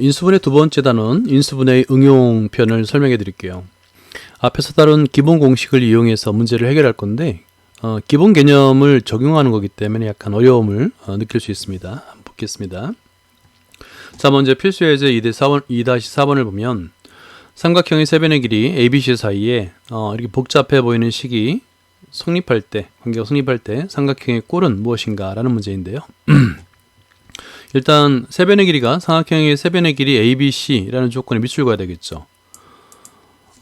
인수분해 두 번째 단원 인수분해의 응용편을 설명해 드릴게요. 앞에서 다룬 기본 공식을 이용해서 문제를 해결할 건데 기본 개념을 적용하는 거기 때문에 약간 어려움을 느낄 수 있습니다. 한번 보겠습니다. 자, 먼저 필수 예제 2-4번을 보면 삼각형의 세변의 길이 ABC 사이에 이렇게 복잡해 보이는 식이 성립할 때, 관계가 성립할 때 삼각형의 꼴은 무엇인가 라는 문제인데요. 일단 세변의 길이가 삼각형의 세변의 길이 ABC라는 조건에 밑줄 그어야 되겠죠.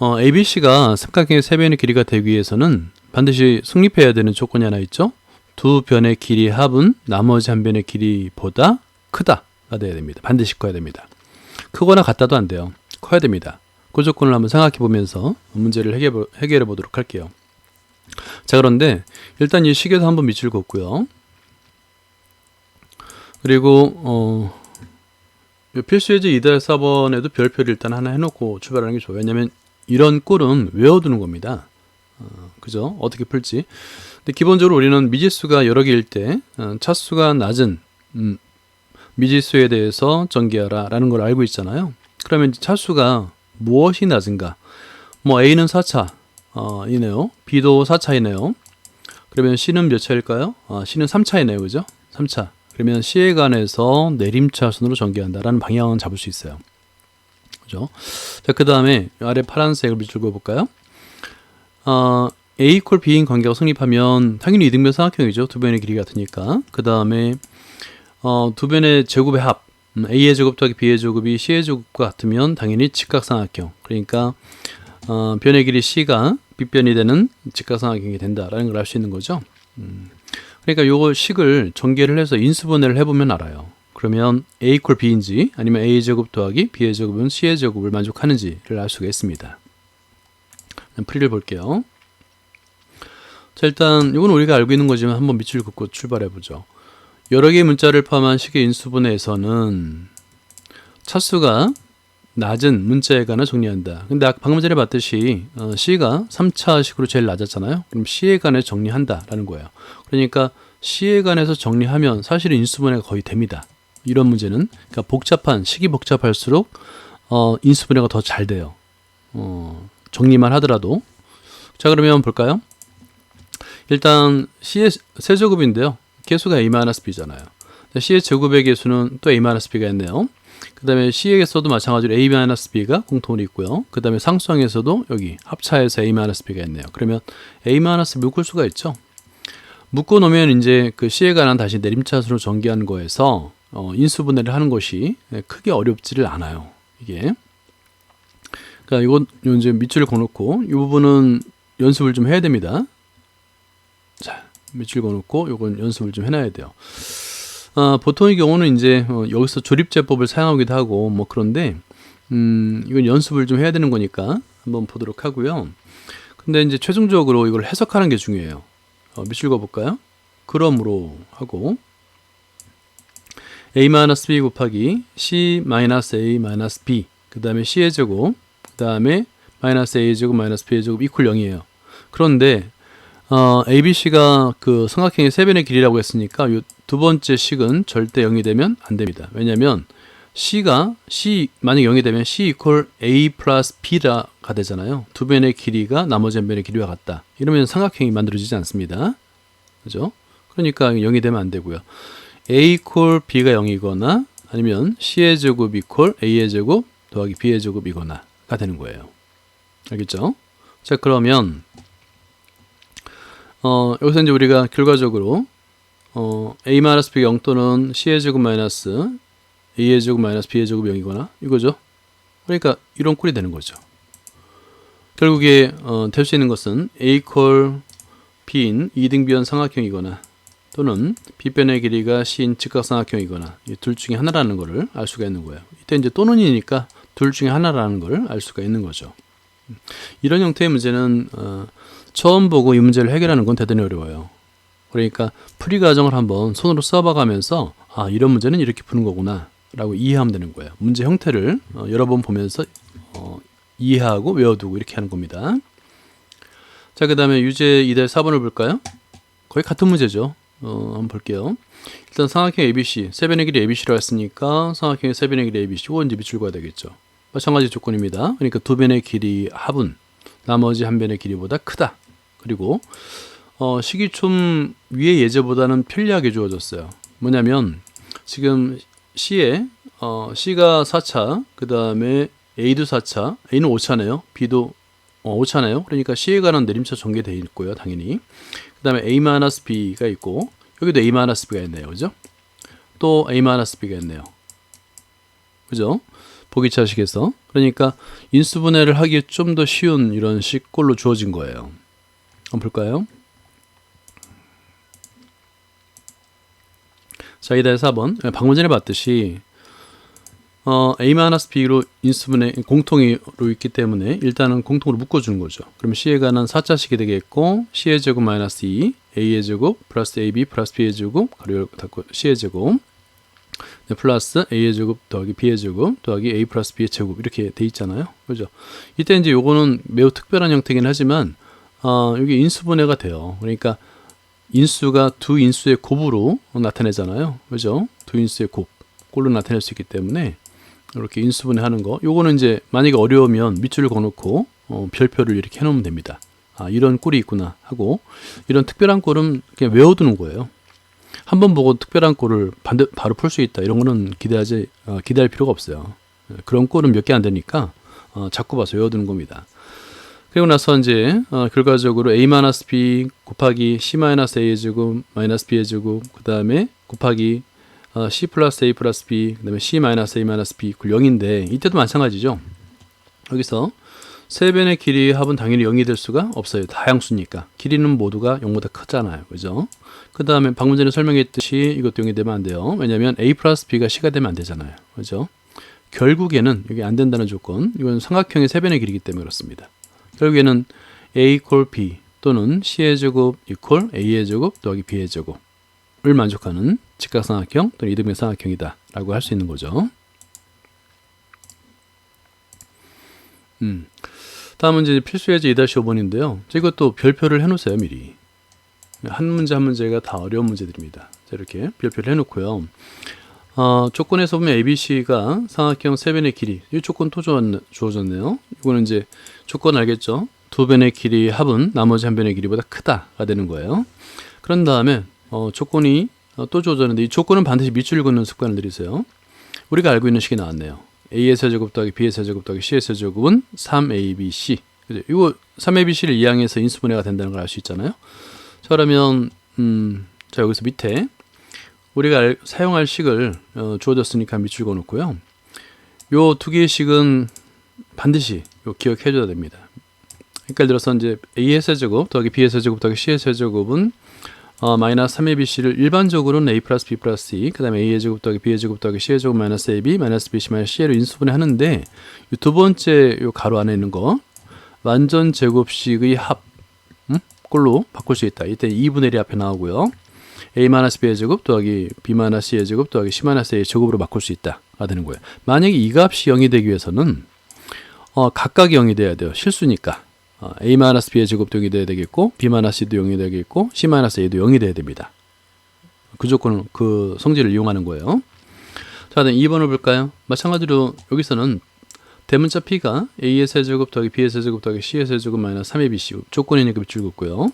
ABC가 삼각형의 세변의 길이가 되기 위해서는 반드시 성립해야 되는 조건이 하나 있죠. 두 변의 길이 합은 나머지 한 변의 길이보다 크다가 돼야 됩니다. 반드시 커야 됩니다. 크거나 같다도 안 돼요. 커야 됩니다. 그 조건을 한번 생각해 보면서 문제를 해결해 보도록 할게요. 자, 그런데 일단 이 식에도 한번 밑줄 긋고요. 그리고 필수 예제 2-4번에도 별표를 일단 하나 해놓고 출발하는 게 좋아요. 왜냐면 이런 꼴은 외워두는 겁니다. 그죠? 어떻게 풀지? 근데 기본적으로 우리는 미지수가 여러 개일 때 차수가 낮은 미지수에 대해서 전개하라 라는 걸 알고 있잖아요. 그러면 차수가 무엇이 낮은가? 뭐 A는 4차 이네요. B도 4차이네요. 그러면 C는 몇 차일까요? C는 3차이네요. 그죠? 3차. 그러면 C에 관해서 내림차순으로 전개한다라는 방향은 잡을 수 있어요. 그죠? 자, 그 다음에 아래 파란색을 밑줄 그어볼까요? A 콜 B인 관계가 성립하면 당연히 이등변 삼각형이죠. 두 변의 길이 같으니까. 그 다음에 두 변의 제곱의 합, A의 제곱 더하기 B의 제곱이 C의 제곱과 같으면 당연히 직각삼각형. 그러니까 변의 길이 C가 B변이 되는 직각삼각형이 된다라는 걸 알 수 있는 거죠. 그러니까 요 식을 전개를 해서 인수분해를 해보면 알아요. 그러면 A 콜 B인지 아니면 A의 제곱 더하기 B의 제곱은 C의 제곱을 만족하는지를 알 수가 있습니다. 풀이를 볼게요. 자, 일단 이건 우리가 알고 있는 거지만 한번 밑줄 긋고 출발해 보죠. 여러 개의 문자를 포함한 식의 인수분해에서는 차수가 낮은 문자에 관해 정리한다. 근데 방금 전에 봤듯이 C가 3차식으로 제일 낮았잖아요. 그럼 C에 관해 정리한다 라는 거예요. 그러니까 C에 관해서 정리하면 사실은 인수분해가 거의 됩니다. 이런 문제는 그러니까 식이 복잡할수록 인수분해가 더 잘 돼요. 정리만 하더라도. 자, 그러면 볼까요? 일단 C의 세제곱인데요. 개수가 A-B잖아요. C의 제곱의 개수는 또 A-B가 있네요. 그 다음에 C에서도 마찬가지로 A-B가 공통으로 있고요. 그 다음에 상수항에서도 여기 합차에서 A-B가 있네요. 그러면 A-B 묶을 수가 있죠. 묶어 놓으면 이제 그 C에 관한 다시 내림차순으로 전개하는 거에서 인수분해를 하는 것이 크게 어렵지를 않아요. 이게. 그러니까 이건 이제 밑줄을 그어놓고 이 부분은 연습을 좀 해야 됩니다. 자, 밑줄 그어놓고 이건 연습을 좀 해놔야 돼요. 보통의 경우는 이제 여기서 조립제법을 사용하기도 하고 뭐 그런데 이건 연습을 좀 해야 되는 거니까 한번 보도록 하고요. 근데 이제 최종적으로 이걸 해석하는 게 중요해요. 밑줄 그어볼까요? 그러므로 하고 A-B 곱하기 C-A-B 그 다음에 C의 제곱 그 다음에 -A의 제곱 B의 제곱 이퀄 0이에요. 그런데 ABC가 그 삼각형의 세변의 길이라고 했으니까 이 두 번째 식은 절대 0이 되면 안 됩니다. 왜냐하면 C 만약 0이 되면 C 이퀄 A 플러스 B가 되잖아요. 두 변의 길이가 나머지 한 변의 길이와 같다. 이러면 삼각형이 만들어지지 않습니다. 그죠? 그러니까 0이 되면 안 되고요. A 이퀄 B가 0이거나 아니면 C의 제곱 이퀄 A의 제곱 더하기 B의 제곱이거나가 되는 거예요. 알겠죠? 자, 그러면 여기서 이제 우리가 결과적으로 A-B가 0 또는 C의 제곱 마이너스 A의 제곱 마이너스 B의 제곱 0이거나 이거죠. 그러니까 이런 꼴이 되는 거죠. 결국에 될 수 있는 것은 A 이퀄 B인 이등변 삼각형이거나 또는 B변의 길이가 C인 직각삼각형이거나 이 둘 중에 하나라는 것을 알 수가 있는 거예요. 이때 이제 또는이니까 둘 중에 하나라는 걸 알 수가 있는 거죠. 이런 형태의 문제는 처음 보고 이 문제를 해결하는 건 대단히 어려워요. 그러니까 풀이 과정을 한번 손으로 써봐가면서 이런 문제는 이렇게 푸는 거구나 라고 이해하면 되는 거예요. 문제 형태를 여러 번 보면서 이해하고 외워두고 이렇게 하는 겁니다. 자, 그 다음에 유제 2-4번을 볼까요? 거의 같은 문제죠. 한번 볼게요. 일단 삼각형 ABC, 세변의 길이 ABC로 했으니까 삼각형의 세변의 길이 ABC, 이거 이제 밑줄 그어야 되겠죠. 마찬가지 조건입니다. 그러니까 두 변의 길이 합은 나머지 한 변의 길이보다 크다. 그리고 식이 좀 위의 예제보다는 편리하게 주어졌어요. 뭐냐면 지금 C에 C가 4차, 그 다음에 A도 4차, A는 5차네요. B도 5차네요. 그러니까 C에 관한 내림차 전개되어 있고요. 당연히. 그 다음에 A-B가 있고 여기도 A-B가 있네요. 그죠? 또 A-B가 있네요. 그죠? 보기차식에서. 그러니까 인수분해를 하기에 좀 더 쉬운 이런 식꼴로 주어진 거예요. 한번 볼까요? 자, 이다의 4번. 방금 전에 봤듯이 A-B로 인수분해 공통으로 있기 때문에 일단은 공통으로 묶어주는 거죠. 그러면 C에 관한 4자식이 되겠고 C의 제곱 마이너스 2, A의 제곱 플러스 AB 플러스 B의 제곱 가로 닫고 C의 제곱 플러스 A의 제곱 더하기 B의 제곱 더하기 A 플러스 B의 제곱 이렇게 돼 있잖아요. 그죠? 이때 이제 요거는 매우 특별한 형태긴 하지만 여기 인수분해가 돼요. 그러니까 인수가 두 인수의 곱으로 나타내잖아요. 그죠? 두 인수의 곱꼴로 나타낼 수 있기 때문에 이렇게 인수분해 하는 거. 요거는 이제 만약에 어려우면 밑줄을 그어놓고 별표를 이렇게 해놓으면 됩니다. 이런 꼴이 있구나 하고 이런 특별한 꼴은 그냥 외워두는 거예요. 한번 보고 특별한 꼴을 바로 풀 수 있다. 이런 거는 기대할 필요가 없어요. 그런 꼴은 몇 개 안 되니까 자꾸 봐서 외워두는 겁니다. 그리고 나서 이제 결과적으로 A-B 곱하기 C-A의 제곱 마이너스 B의 제곱 그 다음에 곱하기 C 플러스 A 플러스 B 그 다음에 C 마이너스 A 마이너스 B 0인데 이때도 마찬가지죠. 여기서 세 변의 길이 합은 당연히 0이 될 수가 없어요. 다양수니까. 길이는 모두가 0보다 크잖아요. 그죠? 그 다음에 방금 전에 설명했듯이 이것도 0이 되면 안 돼요. 왜냐면 A 플러스 B가 C가 되면 안 되잖아요. 그죠? 결국에는 여기 안 된다는 조건, 이건 삼각형의 세 변의 길이기 때문에 그렇습니다. 결국에는 A 이퀄 B 또는 C의 제곱 이퀄 A의 제곱 더하기 B의 제곱을 만족하는 직각삼각형 또는 이등변 삼각형이다 라고 할 수 있는 거죠. 다음은 이제 필수 예제 2-5번인데요. 이것도 별표를 해놓으세요. 미리. 한 문제 한 문제가 다 어려운 문제들입니다. 자, 이렇게 별표를 해놓고요. 조건에서 보면 ABC가 삼각형 세 변의 길이, 이 조건 또 주어졌네요. 이거는 이제 조건 알겠죠? 두 변의 길이 합은 나머지 한 변의 길이보다 크다가 되는 거예요. 그런 다음에 조건이 또 주어졌는데 이 조건은 반드시 밑줄을 긋는 습관을 들이세요. 우리가 알고 있는 식이 나왔네요. A의 세제곱 더하기 B의 세제곱 더하기 C의 세제곱은 3ABC. 그죠? 이거 3ABC를 이항해서 인수분해가 된다는 걸 알 수 있잖아요. 자, 그러면 자, 여기서 밑에 우리가 사용할 식을 주어졌으니까 밑줄 그어놓고요. 요 두 개의 식은 반드시 기억해 줘야 됩니다. 그러니까 예를 들어서 이제 A의 세제곱 더하기 B의 세제곱 더하기 C의 세제곱은 마이너스 3ABC를 일반적으로는 A 플러스 B 플러스 C 그 다음에 A의 제곱 더하기 B의 제곱 더하기 C의 제곱 마이너스 AB 마이너스 BC 마이너스 C로 인수분해 하는데 이 두 번째 요 가로 안에 있는 거 완전 제곱식의 합 꼴로 바꿀 수 있다. 이때 2분의 1이 앞에 나오고요. A-B의 제곱 더하기 B-C의 제곱 더하기 C-A의 제곱으로 바꿀 수 있다가 되는 거예요. 만약에 이 값이 0이 되기 위해서는 각각이 0이 돼야 돼요. 실수니까. A-B의 제곱도 0이 돼야 되겠고 B-C도 0이 되겠고 C-A도 0이 돼야 됩니다. 그 조건은 그 성질을 이용하는 거예요. 자, 2번을 볼까요? 마찬가지로 여기서는 대문자 P가 A의 세제곱 더하기 B의 세제곱 더하기 C의 세제곱 마이너스 3ABC 조건이니까 밑줄 긋고요.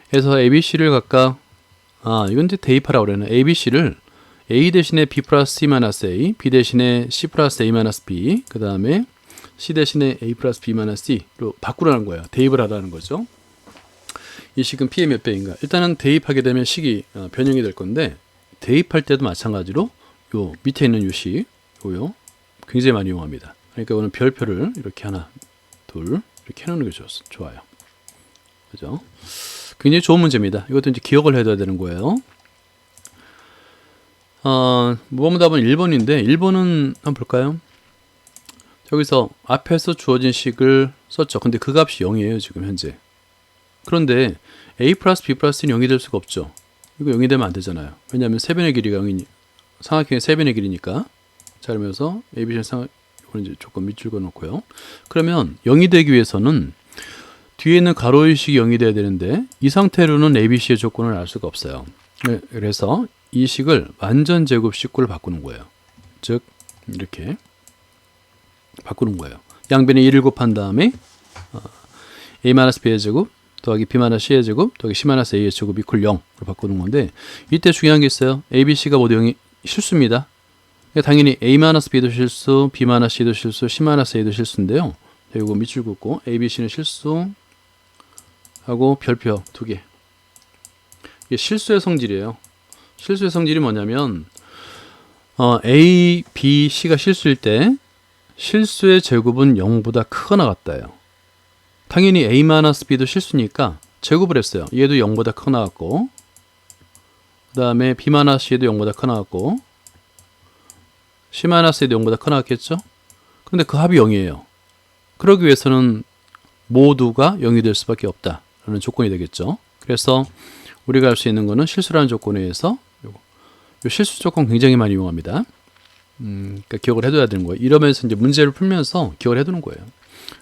그래서 ABC를 각각 이건 이제 대입하라고 그러네. ABC를 A 대신에 B 플러스 C-A, B 대신에 C 플러스 A-B, 그 다음에 C 대신에 A 플러스 B-C로 바꾸라는 거예요. 대입을 하라는 거죠. 이 식은 P의 몇 배인가? 일단은 대입하게 되면 식이 변형이 될 건데 대입할 때도 마찬가지로 요 밑에 있는 요 식, 요요 굉장히 많이 이용합니다. 그러니까 오늘 별표를 이렇게 하나, 둘 이렇게 해놓는 게 좋아요. 그죠? 굉장히 좋은 문제입니다. 이것도 이제 기억을 해둬야 되는 거예요. 모범답은 1번인데 1번은 한번 볼까요? 여기서 앞에서 주어진 식을 썼죠. 근데 그 값이 0이에요. 지금 현재. 그런데 A 플러스 B 플러스는 0이 될 수가 없죠. 이거 0이 되면 안 되잖아요. 왜냐하면 세변의 길이가 0이니 삼각형의 세변의 길이니까. 자, 그러면서 ABC는 이건 이제 조금 밑줄 그어놓고요. 그러면 0이 되기 위해서는 뒤에 있는 가로의 식이 0이 돼야 되는데 이 상태로는 ABC의 조건을 알 수가 없어요. 그래서 이 식을 완전 제곱 식구를 바꾸는 거예요. 즉 이렇게 바꾸는 거예요. 양변에 1을 곱한 다음에 a-b의 제곱 더하기 b-c의 제곱 더하기 c-a의 제곱 이퀄 0으로 바꾸는 건데, 이때 중요한 게 있어요. a, b, c가 모두 0이 실수입니다. 그러니까 당연히 a-b도 실수, b-c도 실수, c-a도 실수인데요. 이거 밑줄 긋고 a, b, c는 실수 하고 별표 2개. 이게 실수의 성질이에요. 실수의 성질이 뭐냐면 a, b, c가 실수일 때 실수의 제곱은 0보다 크거나 같다요. 당연히 a-b도 실수니까 제곱을 했어요. 얘도 0보다 크거나 같고, 그 다음에 b-c도 0보다 크거나 같고, c-a도 0보다 크거나 같겠죠? 그런데 그 합이 0이에요. 그러기 위해서는 모두가 0이 될 수밖에 없다라는 조건이 되겠죠. 그래서 우리가 할 수 있는 거는 실수라는 조건에 의해서 요 실수 조건 굉장히 많이 이용합니다. 그러니까 기억을 해둬야 되는 거예요. 이러면서 이제 문제를 풀면서 기억을 해두는 거예요.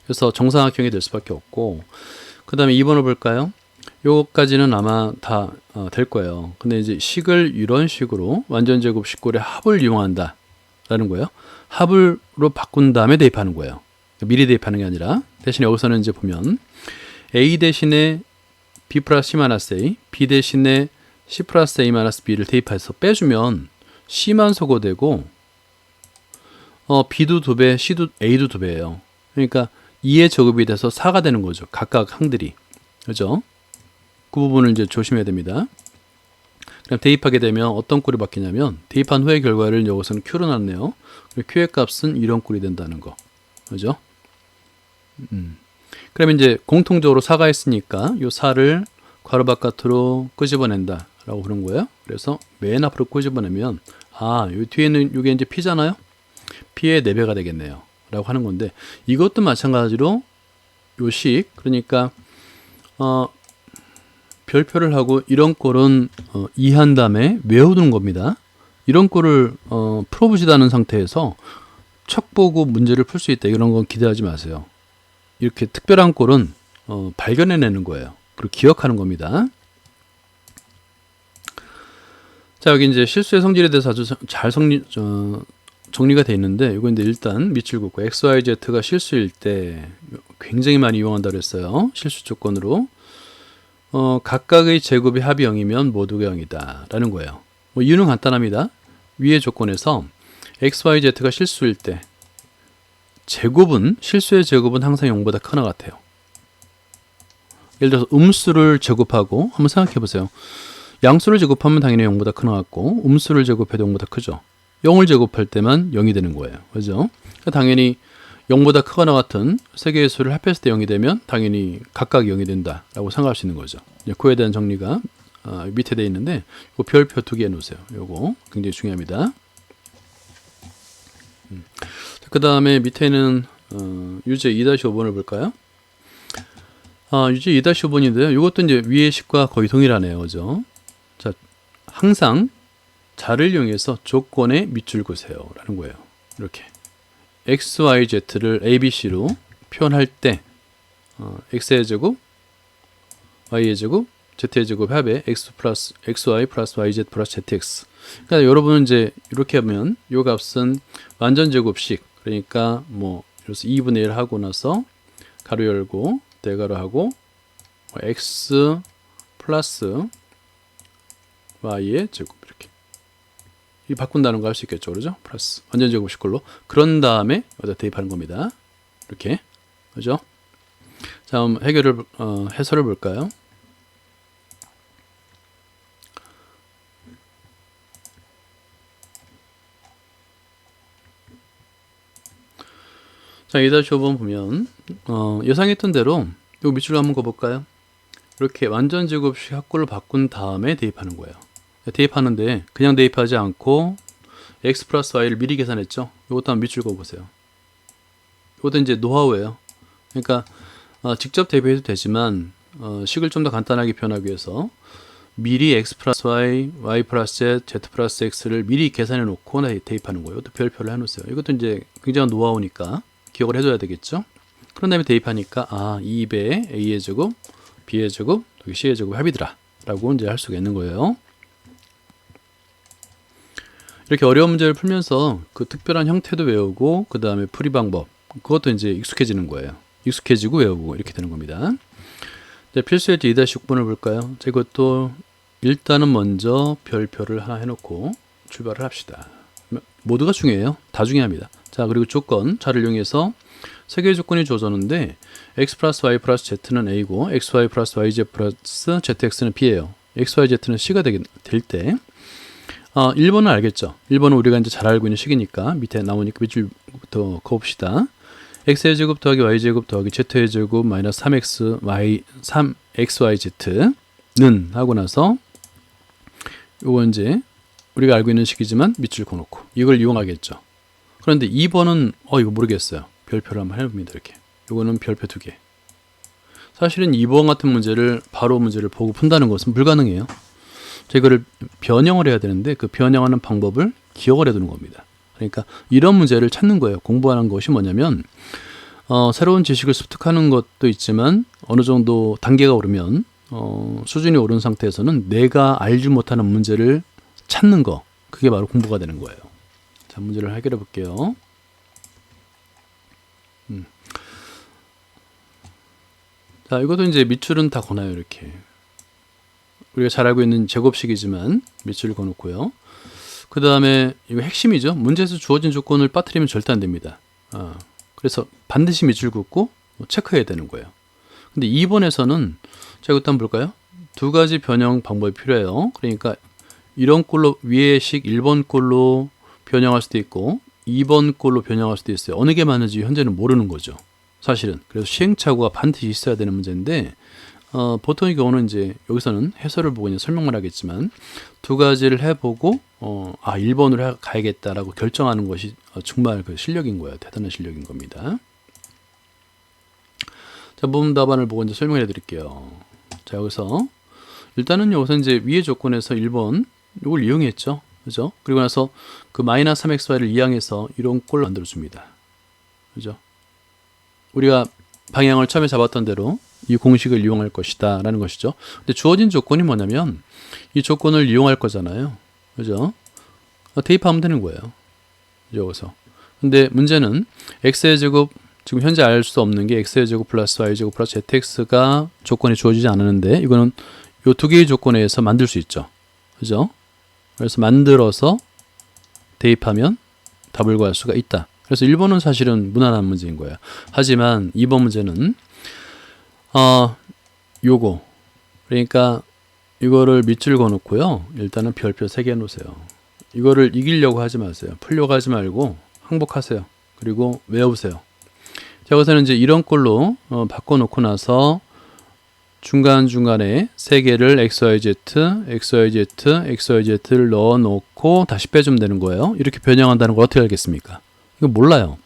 그래서 정사각형이 될 수밖에 없고, 그 다음에 2번을 볼까요? 요거까지는 아마 다 될 거예요. 근데 이제 식을 이런 식으로 완전 제곱 식골의 합을 이용한다 라는 거예요. 합으로 바꾼 다음에 대입하는 거예요. 미리 대입하는 게 아니라, 대신에 여기서는 이제 보면 a 대신에 b 플러스 c a, b 대신에 c 플러스 a b를 대입해서 빼주면 c만 소거되고 b도 2배, c도 a도 2배예요. 그러니까 2의 제곱이 돼서 4가 되는 거죠. 각각 항들이. 그죠? 그 부분을 이제 조심해야 됩니다. 그럼 대입하게 되면 어떤 꼴이 바뀌냐면, 대입한 후의 결과를 여기서는 q로 놨네요. q의 값은 이런 꼴이 된다는 거. 그죠? 그러면 이제 공통적으로 4가 있으니까 이 4를 괄호 바깥으로 끄집어낸다 라고 그런 거예요. 그래서 맨 앞으로 끄집어내면, 요 뒤에는 이게 이제 p잖아요. p의 4배가 되겠네요 라고 하는 건데, 이것도 마찬가지로 요 식, 그러니까 별표를 하고 이런 꼴은 이해한 다음에 외워두는 겁니다. 이런 꼴을 풀어보지도 상태에서 척 보고 문제를 풀 수 있다, 이런 건 기대하지 마세요. 이렇게 특별한 꼴은 발견해내는 거예요. 그리고 기억하는 겁니다. 자, 여기 이제 실수의 성질에 대해서 아주 잘 정리가 되어 있는데, 이거 이제 일단 밑줄 긋고 x, y, z가 실수일 때 굉장히 많이 이용한다고 했어요. 실수 조건으로 각각의 제곱이 합이 0이면 모두가 0이다 라는 거예요. 이유는 간단합니다. 위의 조건에서 x, y, z가 실수일 때 제곱은, 실수의 제곱은 항상 0보다 크나 같아요. 예를 들어서 음수를 제곱하고 한번 생각해 보세요. 양수를 제곱하면 당연히 0보다 크나 같고, 음수를 제곱해도 0보다 크죠. 0을 제곱할 때만 0이 되는 거예요. 그죠? 그러니까 당연히 0보다 크거나 같은 세 개의 수를 합했을 때 0이 되면 당연히 각각 0이 된다라고 생각할 수 있는 거죠. 그에 대한 정리가 밑에 되어 있는데, 이 별표 2개 놓으세요. 이거 굉장히 중요합니다. 그 다음에 밑에는 유제 2-5번을 볼까요? 유제 2-5번인데요. 이것도 이제 위의 식과 거의 동일하네요. 그죠? 자, 항상 자를 이용해서 조건에 밑줄 그으세요 라는 거예요. 이렇게 x, y, z를 a, b, c로 표현할 때 x의 제곱, y의 제곱, z의 제곱 합에 x 플러스 xy 플러스 yz 플러스 zx. 그러니까 여러분은 이제 이렇게 하면 이 값은 완전 제곱식, 그러니까 뭐 그래서 2분의 1 하고 나서 가로 열고 대가로 하고 x 플러스 y의 제곱, 이렇게 이 바꾼다는 거 할 수 있겠죠. 그러죠? 플러스 완전 제곱식 걸로. 그런 다음에 여기다 대입하는 겁니다. 이렇게. 그죠? 자, 그럼 해설을 볼까요? 자, 2-5번 보면 예상했던 대로 요 밑줄 한번 그어볼까요? 이렇게 완전 제곱식 합골을 바꾼 다음에 대입하는 거예요. 대입하는데 그냥 대입하지 않고 x 플러스 y를 미리 계산했죠. 이것도 한번 밑줄 그어보세요. 이것도 이제 노하우예요. 그러니까 직접 대입해도 되지만 식을 좀 더 간단하게 표현하기 위해서 미리 x 플러스 y, y 플러스 z, z 플러스 x를 미리 계산해 놓고 대입하는 거예요. 이것도 별표를 해놓으세요. 이것도 이제 굉장한 노하우니까 기억을 해줘야 되겠죠. 그런 다음에 대입하니까 2배의 a의 제곱, b의 제곱, c의 제곱 합이더라 라고 이제 할 수가 있는 거예요. 이렇게 어려운 문제를 풀면서 그 특별한 형태도 외우고 그 다음에 풀이 방법 그것도 이제 익숙해지는 거예요. 익숙해지고 외우고 이렇게 되는 겁니다. 자, 필수 예제 2-6번을 볼까요? 자, 이것도 일단은 먼저 별표를 하나 해놓고 출발을 합시다. 모두가 중요해요. 다 중요합니다. 자, 그리고 조건 자를 이용해서 세 개의 조건이 주어졌는데 x 플러스 y 플러스 z는 a고 xy 플러스 yz 플러스 zx는 b예요. xyz는 c가 될 때 1번은 알겠죠. 1번은 우리가 이제 잘 알고 있는 식이니까 밑에 나오니까 밑줄부터 그어봅시다. x의 제곱 더하기 y의 제곱 더하기 z의 제곱 마이너스 3xyz는 하고 나서 요거 이제 우리가 알고 있는 식이지만 밑줄 그어놓고 이걸 이용하겠죠. 그런데 2번은 이거 모르겠어요. 별표를 한번 해봅니다. 이렇게 요거는 별표 2개. 사실은 2번 같은 문제를 바로 문제를 보고 푼다는 것은 불가능해요. 자, 이거를 변형을 해야 되는데 그 변형하는 방법을 기억을 해두는 겁니다. 그러니까 이런 문제를 찾는 거예요. 공부하는 것이 뭐냐면 새로운 지식을 습득하는 것도 있지만 어느 정도 단계가 오르면 수준이 오른 상태에서는 내가 알지 못하는 문제를 찾는 거, 그게 바로 공부가 되는 거예요. 자, 문제를 해결해 볼게요. 자, 이것도 이제 밑줄은 다 거나요. 이렇게 우리가 잘 알고 있는 제곱식이지만 밑줄을 그어놓고요. 그 다음에 이거 핵심이죠. 문제에서 주어진 조건을 빠뜨리면 절대 안 됩니다. 그래서 반드시 밑줄 긋고 체크해야 되는 거예요. 근데 2번에서는 자, 이것도 한번 볼까요? 두 가지 변형 방법이 필요해요. 그러니까 이런 꼴로 위의 식 1번 꼴로 변형할 수도 있고 2번 꼴로 변형할 수도 있어요. 어느 게 맞는지 현재는 모르는 거죠. 사실은. 그래서 시행착오가 반드시 있어야 되는 문제인데 보통의 경우는 이제 여기서는 해설을 보고 이제 설명만 하겠지만 두 가지를 해보고 1번으로 가야겠다라고 결정하는 것이 정말 그 실력인 거예요. 대단한 실력인 겁니다. 자, 모범 답안을 보고 이제 설명해 드릴게요. 자, 여기서 일단은 여기서 이제 위의 조건에서 1번 이걸 이용했죠. 그죠? 그리고 나서 그 마이너스 3xy를 이항해서 이런 꼴을 만들어 줍니다. 그죠? 우리가 방향을 처음에 잡았던 대로 이 공식을 이용할 것이다 라는 것이죠. 근데 주어진 조건이 뭐냐면 이 조건을 이용할 거잖아요. 그죠? 대입하면 되는 거예요. 여기서. 근데 문제는 x의 제곱, 지금 현재 알 수 없는 게 x의 제곱 플러스 y의 제곱 플러스 zx가 조건이 주어지지 않았는데 이거는 이 두 개의 조건에 의해서 만들 수 있죠. 그죠? 그래서 만들어서 대입하면 답을 구할 수가 있다. 그래서 1번은 사실은 무난한 문제인 거예요. 하지만 2번 문제는 요거 그러니까 이거를 밑줄 그어놓고요. 일단은 별표 3개 놓으세요. 이거를 이기려고 하지 마세요. 풀려고 하지 말고 항복하세요. 그리고 외우세요. 자, 여기서는 이제 이런 꼴로 바꿔놓고 나서 중간중간에 3개를 XYZ, XYZ, XYZ를 넣어놓고 다시 빼주면 되는 거예요. 이렇게 변형한다는 걸 어떻게 알겠습니까? 이거 몰라요.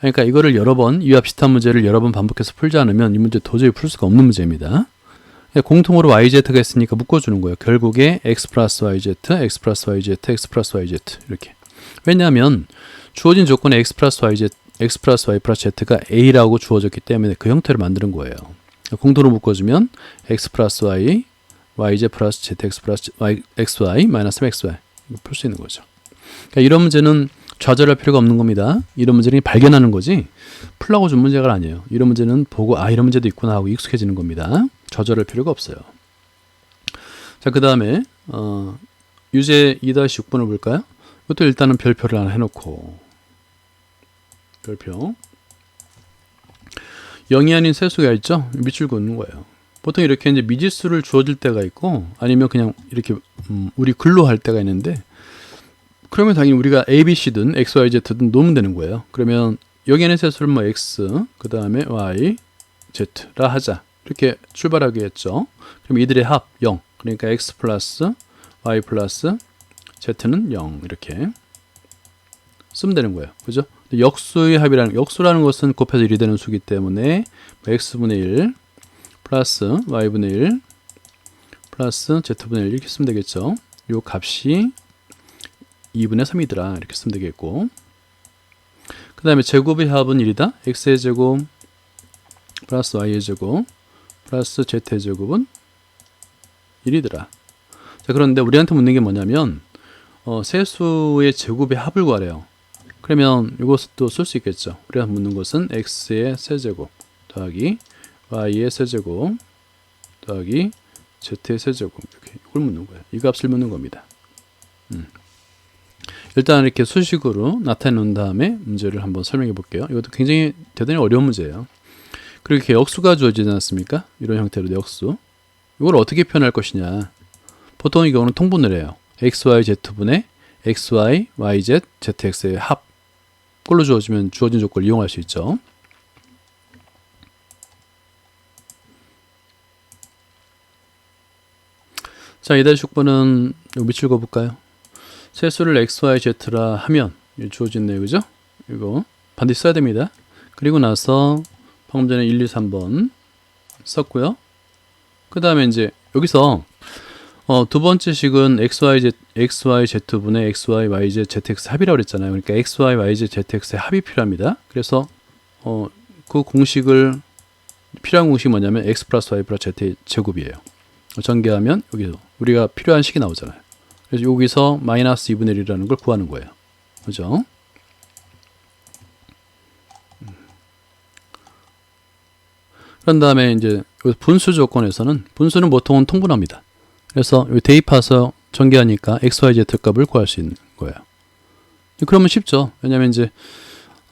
그러니까 이거를 여러 번, 이와 비슷한 문제를 여러 번 반복해서 풀지 않으면 이 문제 도저히 풀 수가 없는 문제입니다. 공통으로 YZ가 있으니까 묶어주는 거예요. 결국에 X 플러스 YZ, X 플러스 YZ, X 플러스 YZ 이렇게. 왜냐하면 주어진 조건에 X 플러스 YZ, X 플러스 Y 플러스 Z가 A라고 주어졌기 때문에 그 형태를 만드는 거예요. 공통으로 묶어주면 X 플러스 Y, YZ 플러스 ZX 플러스 XY 마이너스 3XY 풀 수 있는 거죠. 그러니까 이런 문제는 좌절할 필요가 없는 겁니다. 이런 문제는 발견하는 거지 풀라고 준 문제가 아니에요. 이런 문제는 보고 이런 문제도 있구나 하고 익숙해지는 겁니다. 좌절할 필요가 없어요. 자, 그 다음에 유제 2-6번을 볼까요? 이것도 일단은 별표를 하나 해놓고 별표 0이 아닌 세수가 있죠? 밑줄 긋는 거예요. 보통 이렇게 이제 미지수를 주어질 때가 있고 아니면 그냥 이렇게 우리 글로 할 때가 있는데 그러면 당연히 우리가 A, B, C든 X, Y, Z든 놓으면 되는 거예요. 그러면 여기에는 세수를 뭐 X, 그 다음에 Y, Z라 하자. 이렇게 출발하게 했죠. 그럼 이들의 합 0. 그러니까 X 플러스 Y 플러스 Z는 0. 이렇게 쓰면 되는 거예요. 그죠? 역수의 합이라는, 역수라는 것은 곱해서 1이 되는 수이기 때문에 X분의 1 플러스 Y분의 1 플러스 Z분의 1 이렇게 쓰면 되겠죠. 요 값이 2분의 3이더라. 이렇게 쓰면 되겠고. 그 다음에 제곱의 합은 1이다. X의 제곱 플러스 Y의 제곱 플러스 Z의 제곱은 1이더라. 자, 그런데 우리한테 묻는 게 뭐냐면 세수의 제곱의 합을 구하래요. 그러면 이것도 쓸 수 있겠죠. 우리가 묻는 것은 x의 세제곱 더하기 y의 세제곱 더하기 z의 세제곱, 이렇게 이걸 묻는 거예요. 이 값을 묻는 겁니다. 일단 이렇게 수식으로 나타내 놓은 다음에 문제를 한번 설명해 볼게요. 이것도 굉장히 대단히 어려운 문제예요. 그리고 이렇게 역수가 주어지지 않습니까? 이런 형태로 역수. 이걸 어떻게 표현할 것이냐. 보통 이 경우는 통분을 해요. xyz분의 xy, yz, zx의 합. 그걸로 주어진 조건을 이용할 수 있죠. 자, 2-6번은 밑줄 그어볼까요? 세수를 x, y, z라 하면 주어진 내용이죠? 이거 반드시 써야 됩니다. 그리고 나서 방금 전에 1, 2, 3번 썼고요. 그 다음에 이제 여기서 두 번째 식은 xyz분의 xy, yz, zx 합이라고 그랬잖아요. 그러니까 xy, yz, zx의 합이 필요합니다. 그래서 그 공식을 필요한 공식이 뭐냐면 x 플러스 y 플러스 z의 제곱이에요. 전개하면 여기서 우리가 필요한 식이 나오잖아요. 그래서 여기서 마이너스 2분의 1이라는 걸 구하는 거예요. 그죠? 그런 다음에 이제 분수 조건에서는 분수는 보통은 통분합니다. 그래서 대입해서 전개하니까 x, y, z 값을 구할 수 있는 거예요. 그러면 쉽죠. 왜냐면 이제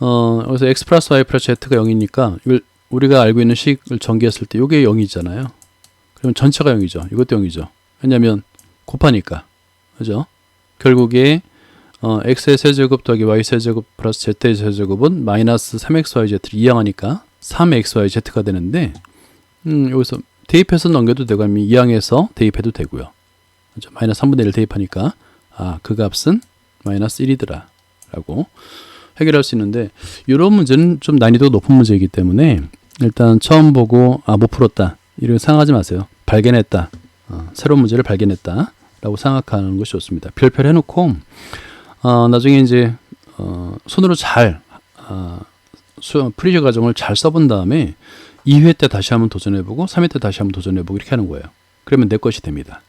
여기서 x 플러스 y 플러스 z가 0이니까 이걸 우리가 알고 있는 식을 전개했을 때 이게 0이잖아요. 그러면 전체가 0이죠. 이것도 0이죠. 왜냐면 곱하니까. 그죠? 결국에 x의 세제곱 더하기 y 세제곱 플러스 z의 세제곱은 마이너스 3xyz를 이항하니까 3xyz가 되는데 여기서 대입해서 넘겨도 되고 아니면 이항해서 대입해도 되고요. 그죠? 마이너스 3분의 1 대입하니까 그 값은 마이너스 1이더라 라고 해결할 수 있는데 이런 문제는 좀 난이도가 높은 문제이기 때문에 일단 처음 보고 못 풀었다 이렇게 생각하지 마세요. 발견했다. 새로운 문제를 발견했다 라고 생각하는 것이 좋습니다. 별표를 해놓고 나중에 이제 손으로 잘 프리저 과정을 잘 써본 다음에 2회 때 다시 한번 도전해보고 3회 때 다시 한번 도전해보고 이렇게 하는 거예요. 그러면 내 것이 됩니다.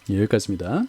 여기까지입니다.